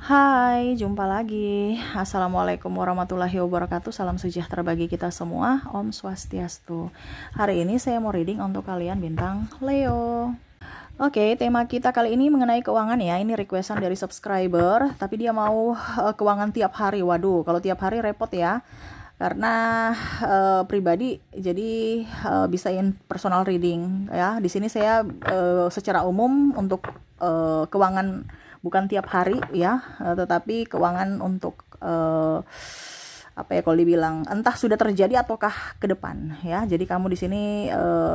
Hai, jumpa lagi. Assalamualaikum warahmatullahi wabarakatuh. Salam sejahtera bagi kita semua. Om Swastiastu. Hari ini saya mau reading untuk kalian bintang Leo. Oke, tema kita kali ini mengenai keuangan ya. Ini requestan dari subscriber, tapi dia mau keuangan tiap hari. Waduh, kalau tiap hari repot ya. Karena pribadi jadi bisain personal reading ya. Di sini saya secara umum untuk keuangan bukan tiap hari ya, tetapi keuangan untuk apa ya kalau dibilang entah sudah terjadi ataukah ke depan ya. Jadi kamu di sini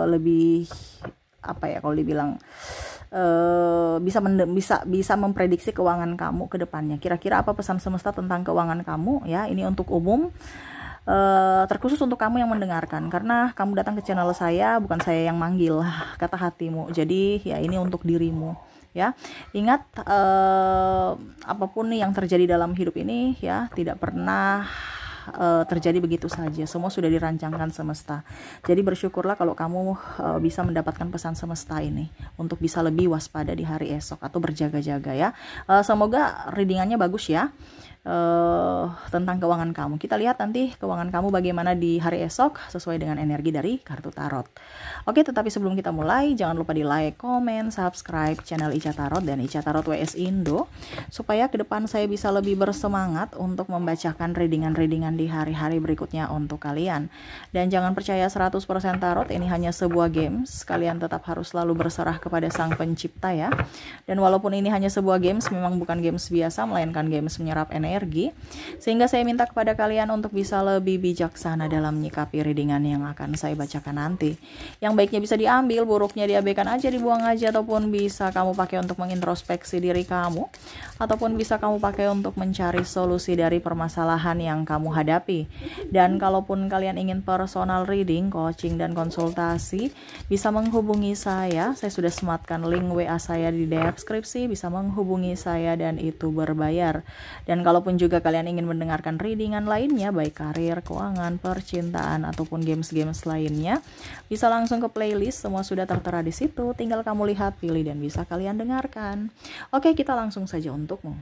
lebih apa ya kalau dibilang bisa memprediksi keuangan kamu ke depannya. Kira-kira apa pesan semesta tentang keuangan kamu ya. Ini untuk umum. Terkhusus untuk kamu yang mendengarkan, karena kamu datang ke channel saya, bukan saya yang manggil, kata hatimu. Jadi ya ini untuk dirimu ya. Ingat, apapun yang terjadi dalam hidup ini ya tidak pernah terjadi begitu saja. Semua sudah dirancangkan semesta. Jadi bersyukurlah kalau kamu bisa mendapatkan pesan semesta ini untuk bisa lebih waspada di hari esok atau berjaga-jaga ya. Semoga readingannya bagus ya. Tentang keuangan kamu. Kita lihat nanti keuangan kamu bagaimana di hari esok sesuai dengan energi dari kartu tarot. Oke, tetapi sebelum kita mulai, jangan lupa di like, komen, subscribe channel Ica Tarot dan Ica Tarot WS Indo supaya ke depan saya bisa lebih bersemangat untuk membacakan readingan-readingan di hari-hari berikutnya untuk kalian. Dan jangan percaya 100% tarot, ini hanya sebuah games. Kalian tetap harus selalu berserah kepada Sang Pencipta ya. Dan walaupun ini hanya sebuah games, memang bukan games biasa, melainkan games menyerap energi, sehingga saya minta kepada kalian untuk bisa lebih bijaksana dalam menyikapi readingan yang akan saya bacakan nanti. Yang baiknya bisa diambil, buruknya diabaikan aja, dibuang aja, ataupun bisa kamu pakai untuk mengintrospeksi diri kamu, ataupun bisa kamu pakai untuk mencari solusi dari permasalahan yang kamu hadapi. Dan kalaupun kalian ingin personal reading, coaching, dan konsultasi, bisa menghubungi saya sudah sematkan link WA saya di deskripsi, bisa menghubungi saya dan itu berbayar. Dan kalaupun juga kalian ingin mendengarkan readingan lainnya, baik karir, keuangan, percintaan, ataupun games-games lainnya, bisa langsung ke playlist, semua sudah tertera di situ. Tinggal kamu lihat, pilih, dan bisa kalian dengarkan. Oke, kita langsung saja untukmu.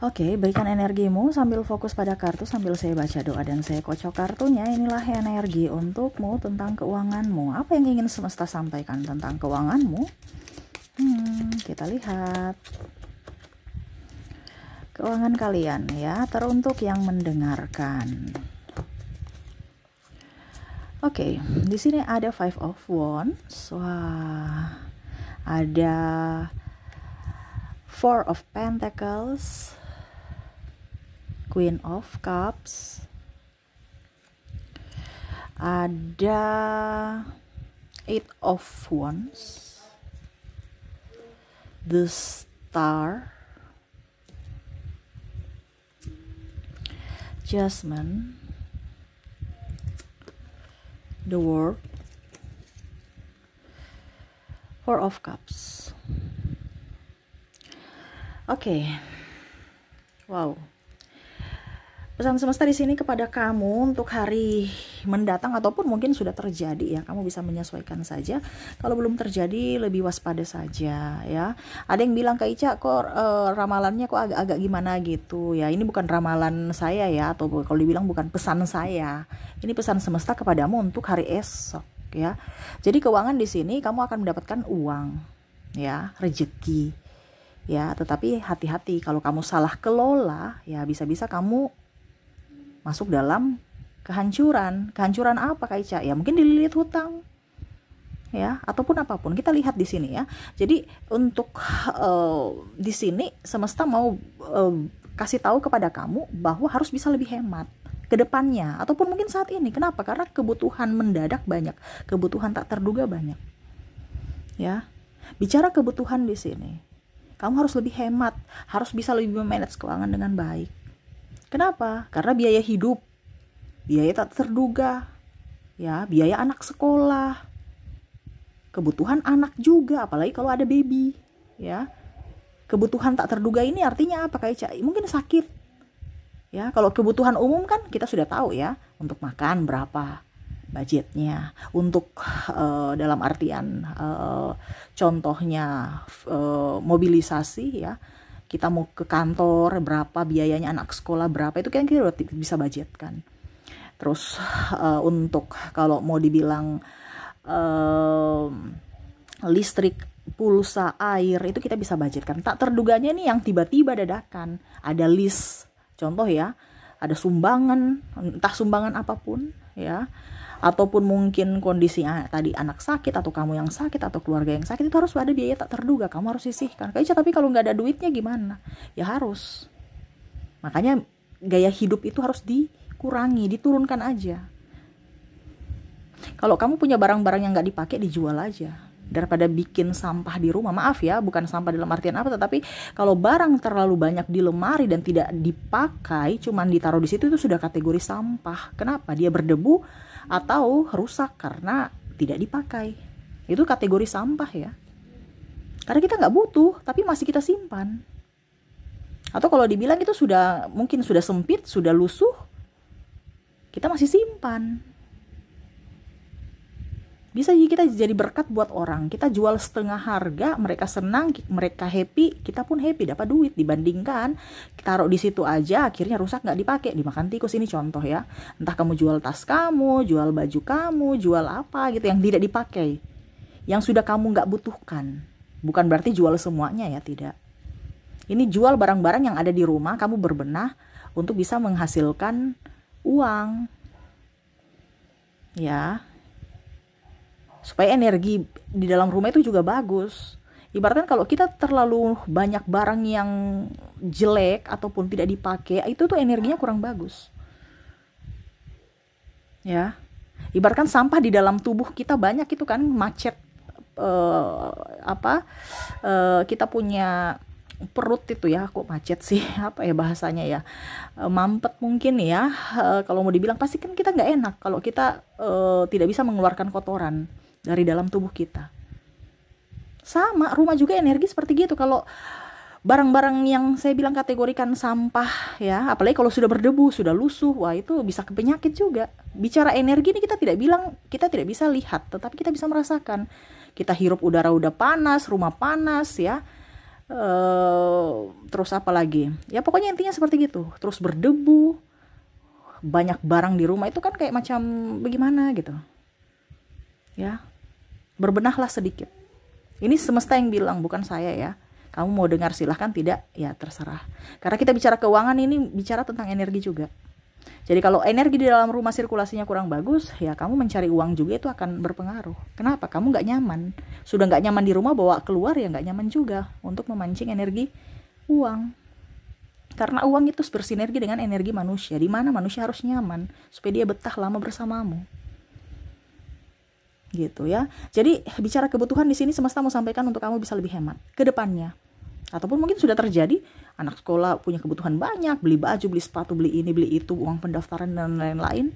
Oke, berikan energimu sambil fokus pada kartu sambil saya baca doa dan saya kocok kartunya. Inilah energi untukmu tentang keuanganmu. Apa yang ingin semesta sampaikan tentang keuanganmu? Kita lihat. Keuangan kalian ya, teruntuk yang mendengarkan. Oke, di sini ada Five of Wands. Wah, ada Four of Pentacles, Queen of Cups, ada Eight of Wands, the Star, Judgment, the World, Four of Cups. Oke. Wow. Pesan semesta di sini kepada kamu untuk hari mendatang ataupun mungkin sudah terjadi ya, kamu bisa menyesuaikan saja. Kalau belum terjadi lebih waspada saja ya. Ada yang bilang, Kak Ica kok ramalannya kok agak-agak gimana gitu ya. Ini bukan ramalan saya ya, atau kalau dibilang bukan pesan saya. Ini pesan semesta kepadamu untuk hari esok ya. Jadi keuangan di sini kamu akan mendapatkan uang ya, rezeki ya, tetapi hati-hati kalau kamu salah kelola ya, bisa-bisa kamu masuk dalam kehancuran. Kehancuran apa Kak Ica? Ya mungkin dililit hutang ya, ataupun apapun. Kita lihat di sini ya. Jadi untuk di sini semesta mau kasih tahu kepada kamu bahwa harus bisa lebih hemat ke depannya ataupun mungkin saat ini. Kenapa? Karena kebutuhan mendadak banyak, kebutuhan tak terduga banyak. Ya. Bicara kebutuhan di sini, kamu harus lebih hemat, harus bisa lebih memanage keuangan dengan baik. Kenapa? Karena biaya hidup, biaya tak terduga, ya, biaya anak sekolah, kebutuhan anak juga, apalagi kalau ada baby, ya. Kebutuhan tak terduga ini artinya apa Kak Ica? Mungkin sakit, ya. Kalau kebutuhan umum kan kita sudah tahu ya, untuk makan berapa budgetnya, untuk dalam artian contohnya mobilisasi ya. kita mau ke kantor berapa, biayanya anak sekolah berapa, itu kan kita udah bisa budgetkan. Terus untuk kalau mau dibilang listrik, pulsa, air, itu kita bisa budgetkan. Tak terduganya nih yang tiba-tiba dadakan, ada list, contoh ya, ada sumbangan, entah sumbangan apapun ya, ataupun mungkin kondisinya tadi anak sakit, atau kamu yang sakit, atau keluarga yang sakit, itu harus ada biaya tak terduga, kamu harus sisihkan. Tapi kalau nggak ada duitnya gimana? Ya harus. Makanya gaya hidup itu harus dikurangi, diturunkan aja. Kalau kamu punya barang-barang yang nggak dipakai, dijual aja. Daripada bikin sampah di rumah. Maaf ya, bukan sampah dalam artian apa, tetapi kalau barang terlalu banyak di lemari dan tidak dipakai, cuman ditaruh di situ, itu sudah kategori sampah. Kenapa? Dia berdebu atau rusak karena tidak dipakai. Itu kategori sampah ya. Karena kita nggak butuh, tapi masih kita simpan. Atau kalau dibilang itu mungkin sudah sempit, sudah lusuh, kita masih simpan. Bisa kita jadi berkat buat orang. Kita jual setengah harga, mereka senang, mereka happy, kita pun happy, dapat duit. Dibandingkan taruh di situ aja, akhirnya rusak, nggak dipakai, dimakan tikus. Ini contoh ya. Entah kamu jual tas kamu, jual baju kamu, jual apa gitu yang tidak dipakai, yang sudah kamu nggak butuhkan. Bukan berarti jual semuanya ya, tidak. Ini jual barang-barang yang ada di rumah, kamu berbenah untuk bisa menghasilkan uang. Ya. Supaya energi di dalam rumah itu juga bagus. Ibaratkan kalau kita terlalu banyak barang yang jelek ataupun tidak dipakai, itu tuh energinya kurang bagus. Ya. Ibaratkan sampah di dalam tubuh kita banyak itu kan, macet kita punya perut itu ya, kok macet sih, apa ya bahasanya ya, mampet mungkin ya, kalau mau dibilang pasti kan kita nggak enak kalau kita tidak bisa mengeluarkan kotoran dari dalam tubuh kita. Sama, rumah juga energi seperti gitu. Kalau barang-barang yang saya bilang kategorikan sampah ya, apalagi kalau sudah berdebu, sudah lusuh, wah itu bisa ke penyakit juga. Bicara energi ini kita tidak bisa lihat, tetapi kita bisa merasakan. Kita hirup udara udah panas, rumah panas ya. Terus apa lagi? Ya pokoknya intinya seperti gitu. Terus berdebu, banyak barang di rumah itu kan kayak macam bagaimana gitu. Ya. Berbenahlah sedikit. Ini semesta yang bilang, bukan saya ya. Kamu mau dengar silahkan, tidak ya terserah. Karena kita bicara keuangan ini bicara tentang energi juga. Jadi kalau energi di dalam rumah sirkulasinya kurang bagus, ya kamu mencari uang juga itu akan berpengaruh. Kenapa? Kamu nggak nyaman. Sudah nggak nyaman di rumah, bawa keluar ya nggak nyaman juga untuk memancing energi uang. Karena uang itu bersinergi dengan energi manusia, di mana manusia harus nyaman supaya dia betah lama bersamamu. Gitu ya. Jadi bicara kebutuhan di sini semesta mau sampaikan untuk kamu bisa lebih hemat ke depannya. Ataupun mungkin sudah terjadi, anak sekolah punya kebutuhan banyak, beli baju, beli sepatu, beli ini, beli itu, uang pendaftaran dan lain-lain.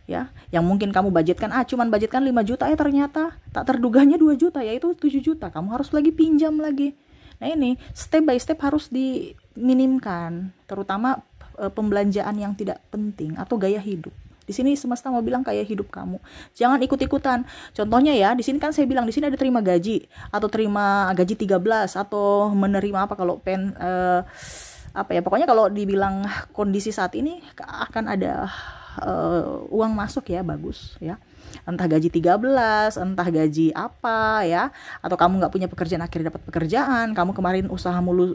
Ya, yang mungkin kamu budgetkan cuman budgetkan 5 juta ya, ternyata tak terduganya 2 juta, yaitu 7 juta. Kamu harus lagi pinjam lagi. Nah, ini step by step harus diminimkan, terutama pembelanjaan yang tidak penting atau gaya hidup. Di sini semesta mau bilang kayak hidup kamu. Jangan ikut-ikutan. Contohnya ya, di sini kan saya bilang di sini ada terima gaji atau terima gaji 13 atau menerima apa kalau pokoknya kalau dibilang kondisi saat ini akan ada uang masuk ya, bagus ya. Entah gaji 13, entah gaji apa ya, atau kamu nggak punya pekerjaan akhirnya dapat pekerjaan, kamu kemarin usaha mulu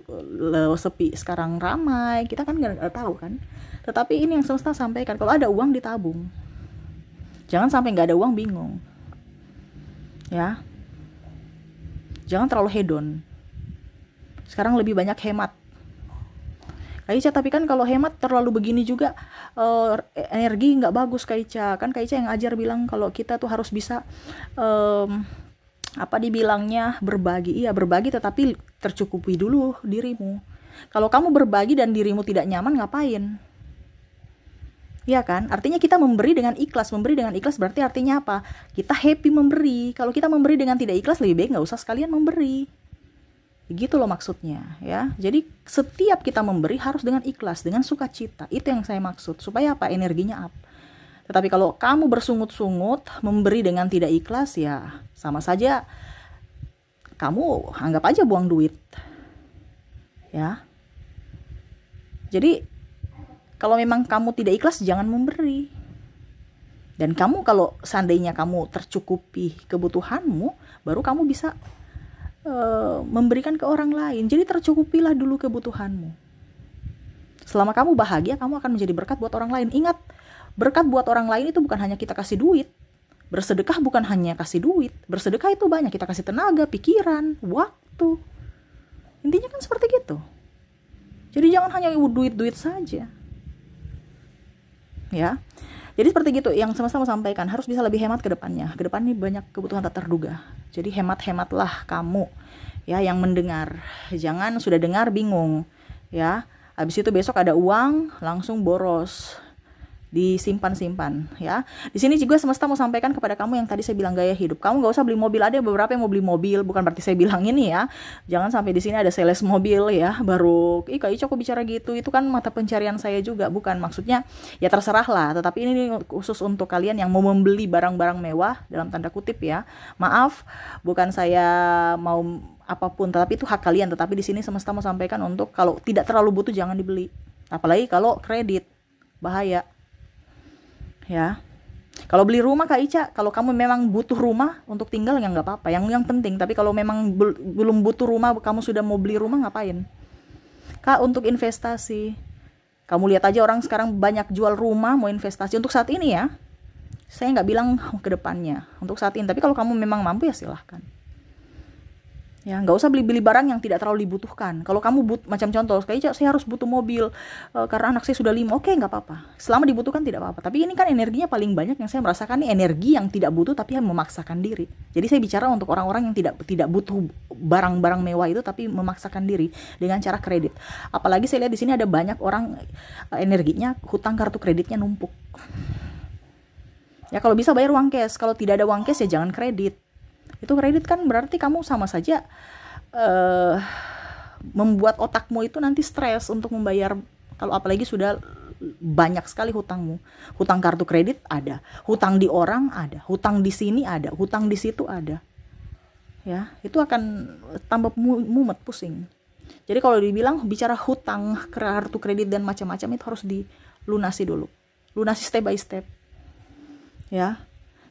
sepi sekarang ramai, kita kan nggak tahu kan. Tetapi ini yang semesta sampaikan, kalau ada uang ditabung, jangan sampai nggak ada uang bingung ya. Jangan terlalu hedon, sekarang lebih banyak hemat Kak Ica. Tapi kan kalau hemat terlalu begini juga energi nggak bagus Kak Ica. Kan Kak Ica yang ajar bilang kalau kita tuh harus bisa dibilangnya berbagi. Iya berbagi, tetapi tercukupi dulu dirimu. Kalau kamu berbagi dan dirimu tidak nyaman, ngapain? Iya kan? Artinya kita memberi dengan ikhlas. Memberi dengan ikhlas berarti artinya apa? Kita happy memberi. Kalau kita memberi dengan tidak ikhlas, lebih baik nggak usah sekalian memberi. Begitu loh maksudnya ya. Jadi setiap kita memberi harus dengan ikhlas, dengan sukacita. Itu yang saya maksud. Supaya apa? Energinya up. Tetapi kalau kamu bersungut-sungut, memberi dengan tidak ikhlas, ya sama saja kamu anggap aja buang duit. Ya. Jadi kalau memang kamu tidak ikhlas, jangan memberi. Dan kamu kalau seandainya kamu tercukupi kebutuhanmu, baru kamu bisa memberikan ke orang lain. Jadi tercukupilah dulu kebutuhanmu. Selama kamu bahagia, kamu akan menjadi berkat buat orang lain. Ingat, berkat buat orang lain itu bukan hanya kita kasih duit. Bersedekah bukan hanya kasih duit. Bersedekah itu banyak, kita kasih tenaga, pikiran, waktu. Intinya kan seperti gitu. Jadi jangan hanya duit-duit saja. Ya. Jadi seperti gitu yang semesta mau sampaikan, harus bisa lebih hemat ke depannya. Ke depan ini banyak kebutuhan tak terduga. Jadi hemat-hematlah kamu ya yang mendengar. Jangan sudah dengar bingung ya. Habis itu besok ada uang langsung boros. Disimpan-simpan ya. Di sini juga semesta mau sampaikan kepada kamu yang tadi saya bilang gaya hidup. Kamu nggak usah beli mobil. Ada beberapa yang mau beli mobil, bukan berarti saya bilang ini ya. Jangan sampai di sini ada sales mobil ya. Baru, Kak Ica kok bicara gitu? Itu kan mata pencarian saya juga, bukan. Maksudnya ya terserah lah. Tetapi ini khusus untuk kalian yang mau membeli barang-barang mewah dalam tanda kutip ya. Maaf, bukan saya mau apapun, tetapi itu hak kalian. Tetapi di sini semesta mau sampaikan untuk kalau tidak terlalu butuh jangan dibeli. Apalagi kalau kredit, bahaya. Ya, kalau beli rumah Kak Ica, kalau kamu memang butuh rumah untuk tinggal ya nggak apa-apa, yang penting. Tapi kalau memang belum butuh rumah, kamu sudah mau beli rumah, ngapain? Kak, untuk investasi, kamu lihat aja orang sekarang banyak jual rumah mau investasi untuk saat ini ya. Saya nggak bilang ke depannya, untuk saat ini. Tapi kalau kamu memang mampu ya silahkan. Ya, nggak usah beli-beli barang yang tidak terlalu dibutuhkan. Kalau kamu macam contoh, kayak saya harus butuh mobil karena anak saya sudah 5, oke nggak apa-apa. Selama dibutuhkan tidak apa-apa. Tapi ini kan energinya paling banyak yang saya merasakan nih energi yang tidak butuh tapi yang memaksakan diri. Jadi saya bicara untuk orang-orang yang tidak butuh barang-barang mewah itu tapi memaksakan diri dengan cara kredit. Apalagi saya lihat di sini ada banyak orang energinya hutang kartu kreditnya numpuk. Ya kalau bisa bayar uang cash. Kalau tidak ada uang cash ya jangan kredit. Itu kredit kan berarti kamu sama saja membuat otakmu itu nanti stres untuk membayar. Kalau apalagi sudah banyak sekali hutangmu. Hutang kartu kredit ada, hutang di orang ada, hutang di sini ada, hutang di situ ada. Ya, itu akan tambah mumet, pusing. Jadi kalau dibilang bicara hutang kartu kredit dan macam-macam itu harus dilunasi dulu. Lunasi step by step. Ya.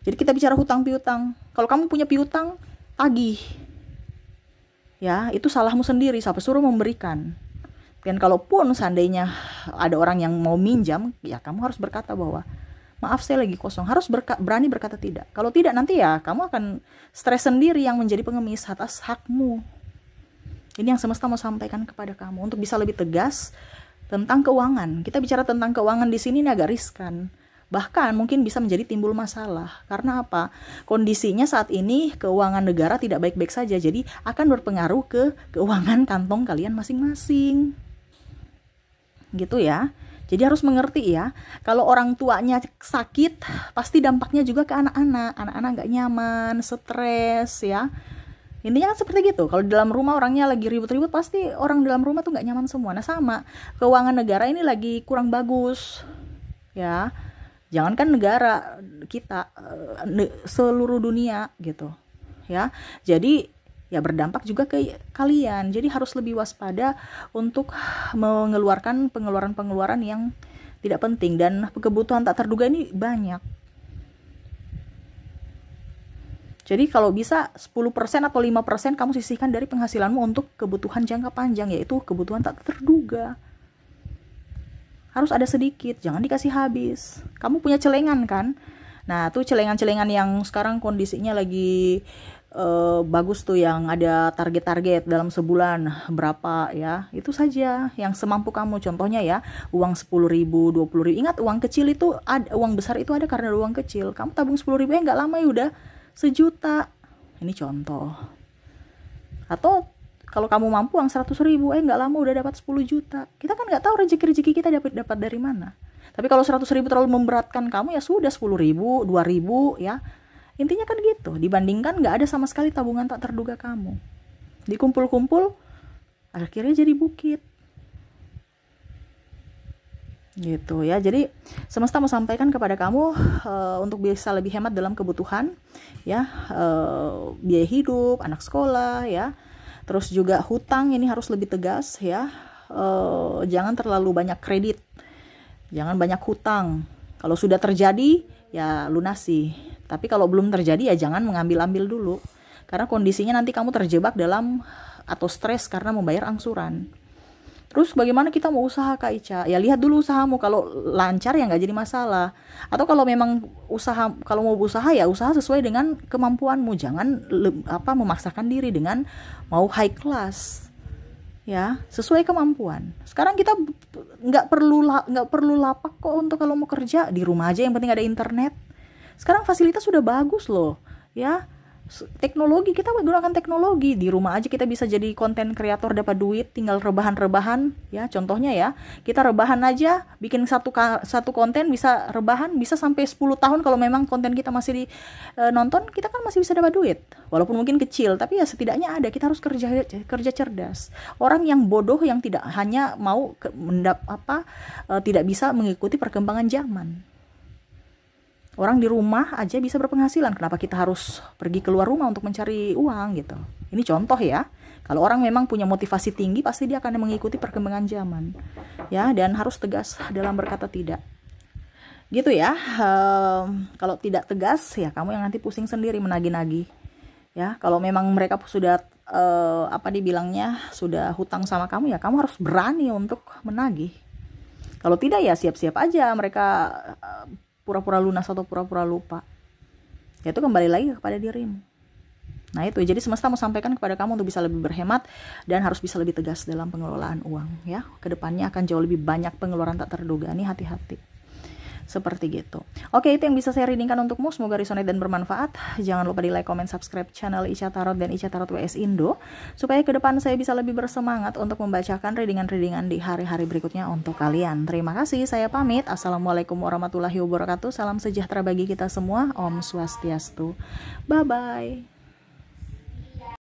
Jadi kita bicara hutang piutang. Kalau kamu punya piutang, tagih. Ya, itu salahmu sendiri. Siapa suruh memberikan? Dan kalaupun seandainya ada orang yang mau minjam, ya kamu harus berkata bahwa maaf saya lagi kosong. Harus berani berkata tidak. Kalau tidak nanti ya kamu akan stres sendiri yang menjadi pengemis atas hakmu. Ini yang semesta mau sampaikan kepada kamu untuk bisa lebih tegas tentang keuangan. Kita bicara tentang keuangan di sini ini agak riskan. Bahkan mungkin bisa menjadi timbul masalah. Karena apa? Kondisinya saat ini keuangan negara tidak baik-baik saja. Jadi akan berpengaruh ke keuangan kantong kalian masing-masing. Gitu ya. Jadi harus mengerti ya. Kalau orang tuanya sakit, pasti dampaknya juga ke anak-anak. Anak-anak gak nyaman, stres ya. Intinya kan seperti gitu. Kalau di dalam rumah orangnya lagi ribut-ribut, pasti orang dalam rumah tuh gak nyaman semua. Nah sama, keuangan negara ini lagi kurang bagus. Ya. Jangankan negara kita, seluruh dunia gitu ya. Jadi ya berdampak juga ke kalian. Jadi harus lebih waspada untuk mengeluarkan pengeluaran-pengeluaran yang tidak penting. Dan kebutuhan tak terduga ini banyak. Jadi kalau bisa 10% atau 5% kamu sisihkan dari penghasilanmu untuk kebutuhan jangka panjang, yaitu kebutuhan tak terduga. Harus ada sedikit, jangan dikasih habis. Kamu punya celengan kan? Nah, tuh celengan-celengan yang sekarang kondisinya lagi bagus tuh, yang ada target-target dalam sebulan berapa ya. Itu saja yang semampu kamu. Contohnya ya, uang 10.000, 20.000. Ingat, uang kecil itu ada, uang besar itu ada karena uang kecil. Kamu tabung 10.000 nggak lama ya udah 1 juta. Ini contoh. Atau kalau kamu mampu uang 100.000, nggak lama udah dapat 10 juta. Kita kan nggak tahu rezeki kita dapat dari mana. Tapi kalau 100.000 terlalu memberatkan kamu, ya sudah 10.000, 2.000 ya. Intinya kan gitu. Dibandingkan nggak ada sama sekali tabungan tak terduga kamu. Dikumpul-kumpul, akhirnya jadi bukit. Gitu ya. Jadi semesta mau sampaikan kepada kamu untuk bisa lebih hemat dalam kebutuhan ya, biaya hidup, anak sekolah ya. Terus juga hutang ini harus lebih tegas ya. jangan terlalu banyak kredit, jangan banyak hutang. Kalau sudah terjadi ya lunasi, tapi kalau belum terjadi ya jangan mengambil-ambil dulu, karena kondisinya nanti kamu terjebak dalam atau stres karena membayar angsuran. Terus bagaimana kita mau usaha, Kak Ica? Ya lihat dulu usahamu, kalau lancar ya nggak jadi masalah. Atau kalau memang kalau mau usaha ya usaha sesuai dengan kemampuanmu. Jangan memaksakan diri dengan mau high class. Ya, sesuai kemampuan. Sekarang kita nggak perlu lapak kok untuk kalau mau kerja, di rumah aja yang penting ada internet. Sekarang fasilitas sudah bagus loh, ya. Teknologi, kita menggunakan teknologi di rumah aja, kita bisa jadi konten kreator, dapat duit, tinggal rebahan ya. Contohnya ya, kita rebahan aja, bikin satu konten bisa rebahan bisa sampai 10 tahun. Kalau memang konten kita masih nonton, kita kan masih bisa dapat duit, walaupun mungkin kecil, tapi ya setidaknya ada. Kita harus kerja cerdas. Orang yang bodoh yang tidak hanya mau tidak bisa mengikuti perkembangan zaman. Orang di rumah aja bisa berpenghasilan, kenapa kita harus pergi keluar rumah untuk mencari uang gitu. Ini contoh ya. Kalau orang memang punya motivasi tinggi, pasti dia akan mengikuti perkembangan zaman. Ya, dan harus tegas dalam berkata tidak. Gitu ya. Kalau tidak tegas ya kamu yang nanti pusing sendiri menagih-nagih. Ya, kalau memang mereka sudah dibilangnya sudah hutang sama kamu, ya kamu harus berani untuk menagih. Kalau tidak ya siap-siap aja mereka pura-pura lunas atau pura-pura lupa. Ya itu kembali lagi kepada dirimu. Nah itu, jadi semesta mau sampaikan kepada kamu untuk bisa lebih berhemat dan harus bisa lebih tegas dalam pengelolaan uang ya. Kedepannya akan jauh lebih banyak pengeluaran tak terduga. Nih hati-hati. Seperti gitu. Oke, itu yang bisa saya readingkan untukmu. Semoga resonate dan bermanfaat. Jangan lupa di like, comment, subscribe channel Ica Tarot dan Ica Tarot WS Indo, supaya ke depan saya bisa lebih bersemangat untuk membacakan readingan-readingan di hari-hari berikutnya untuk kalian. Terima kasih, saya pamit. Assalamualaikum warahmatullahi wabarakatuh. Salam sejahtera bagi kita semua. Om Swastiastu. Bye-bye.